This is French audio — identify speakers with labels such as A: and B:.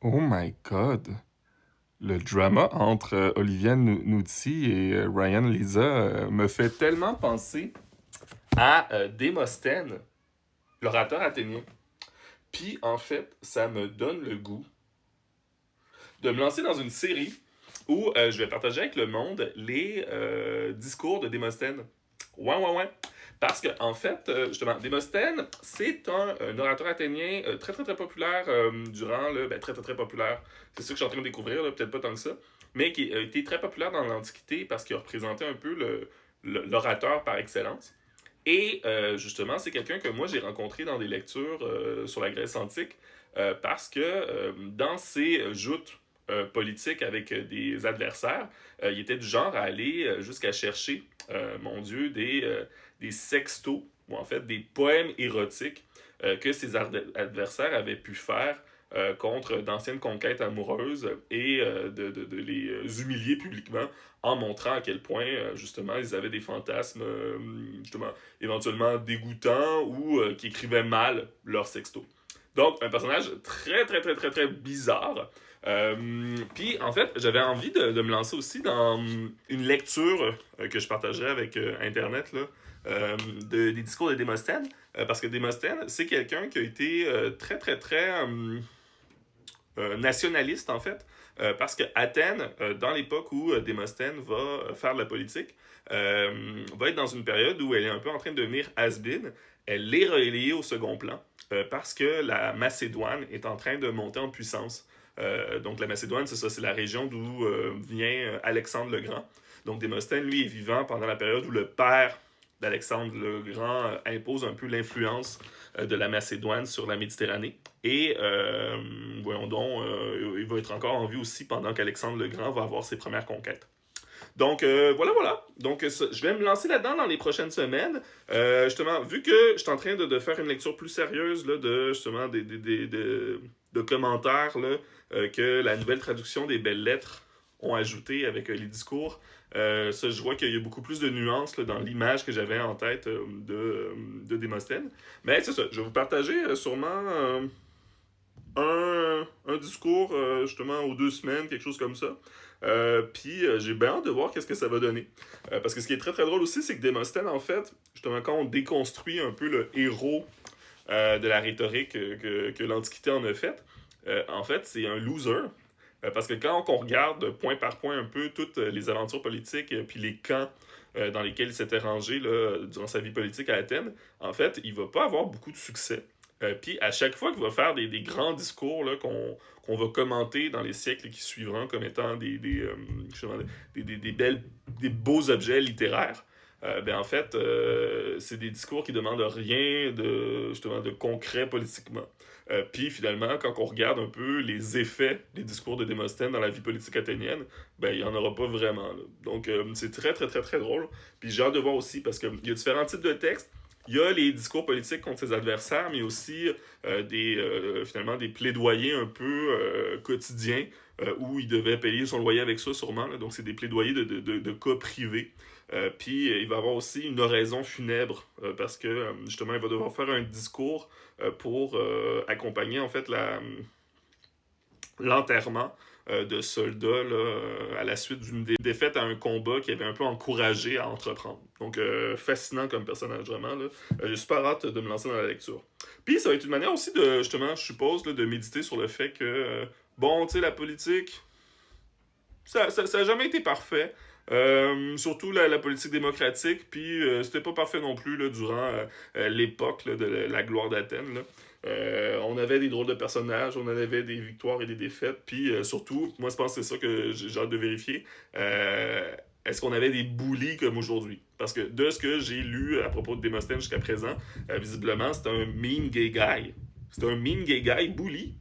A: Oh my God! Le drama entre Olivia Nuzzi et Ryan Lisa me fait tellement penser à Démosthène, l'orateur athénien. Puis en fait, ça me donne le goût de me lancer dans une série où je vais partager avec le monde les discours de Démosthène. Ouais, ouais, ouais. Parce que, en fait, justement, Démosthène, c'est un orateur athénien très, très, très populaire durant le. Ben, très, très, très populaire. C'est ça que je suis en train de découvrir, là, peut-être pas tant que ça. Mais qui a été très populaire dans l'Antiquité parce qu'il a représenté un peu l'orateur par excellence. Et justement, c'est quelqu'un que moi j'ai rencontré dans des lectures sur la Grèce antique parce que dans ses joutes politiques avec des adversaires, il était du genre à aller jusqu'à chercher, mon Dieu, des sextos, ou en fait des poèmes érotiques que ses adversaires avaient pu faire contre d'anciennes conquêtes amoureuses et de les humilier publiquement en montrant à quel point, justement, ils avaient des fantasmes, justement, éventuellement dégoûtants ou qui écrivaient mal leur sexto. Donc, un personnage très, très, très, très, très bizarre. Puis, en fait, j'avais envie de me lancer aussi dans une lecture que je partagerais avec Internet, là, des discours de Démosthène, parce que Démosthène, c'est quelqu'un qui a été très, très, très nationaliste, en fait, parce que Athènes, dans l'époque où Démosthène va faire de la politique, va être dans une période où elle est un peu en train de devenir has-been. Elle est relayée au second plan parce que la Macédoine est en train de monter en puissance. Donc la Macédoine, c'est ça, c'est la région d'où vient Alexandre le Grand. Donc Démosthène, lui, est vivant pendant la période où le père d'Alexandre le Grand impose un peu l'influence de la Macédoine sur la Méditerranée. Et, voyons donc, il va être encore en vie aussi pendant qu'Alexandre le Grand va avoir ses premières conquêtes. Donc, voilà, voilà. Donc, je vais me lancer là-dedans dans les prochaines semaines. Justement, vu que je suis en train de faire une lecture plus sérieuse là, de, justement, de commentaires là, que la nouvelle traduction des belles lettres ont ajouté avec les discours, ça, je vois qu'il y a beaucoup plus de nuances là, dans l'image que j'avais en tête de Démosthène. Mais c'est ça, je vais vous partager sûrement un discours, justement, aux 2 semaines, quelque chose comme ça. Puis j'ai bien hâte de voir qu'est-ce que ça va donner. Parce que ce qui est très très drôle aussi, c'est que Démosthène, en fait, justement, quand on déconstruit un peu le héros de la rhétorique que l'Antiquité en a en fait, c'est un loser. Parce que quand on regarde point par point un peu toutes les aventures politiques puis les camps dans lesquels il s'était rangé là, durant sa vie politique à Athènes, en fait, il va pas avoir beaucoup de succès. Puis à chaque fois qu'il va faire des grands discours là, qu'on va commenter dans les siècles qui suivront comme étant justement, des beaux objets littéraires, ben en fait, c'est des discours qui demandent rien justement, de concret politiquement. Puis finalement, quand on regarde un peu les effets des discours de Démosthène dans la vie politique athénienne, ben il n'y en aura pas vraiment. Là. Donc c'est très très très très drôle. Puis j'ai hâte de voir aussi parce qu'il y a différents types de textes. Il y a les discours politiques contre ses adversaires, mais aussi finalement des plaidoyers un peu quotidiens où il devait payer son loyer avec ça sûrement. Là. Donc c'est des plaidoyers de cas privés. Puis il va avoir aussi une oraison funèbre parce que justement il va devoir faire un discours pour accompagner en fait l'enterrement de soldats là, à la suite d'une défaite à un combat qui avait un peu encouragé à entreprendre. Donc, fascinant comme personnage, vraiment. Là. J'ai super hâte de me lancer dans la lecture. Puis, ça va être une manière aussi de, justement, je suppose, là, de méditer sur le fait que, bon, tu sais, la politique, ça a jamais été parfait. Surtout la politique démocratique, puis c'était pas parfait non plus là, durant l'époque là, de la gloire d'Athènes. Là. On avait des drôles de personnages, on avait des victoires et des défaites, puis surtout, moi je pense que c'est ça que j'ai hâte de vérifier. Est-ce qu'on avait des bullies comme aujourd'hui? Parce que de ce que j'ai lu à propos de Démosthène jusqu'à présent, visiblement, c'est un mean gay guy. C'est un mean gay guy bully.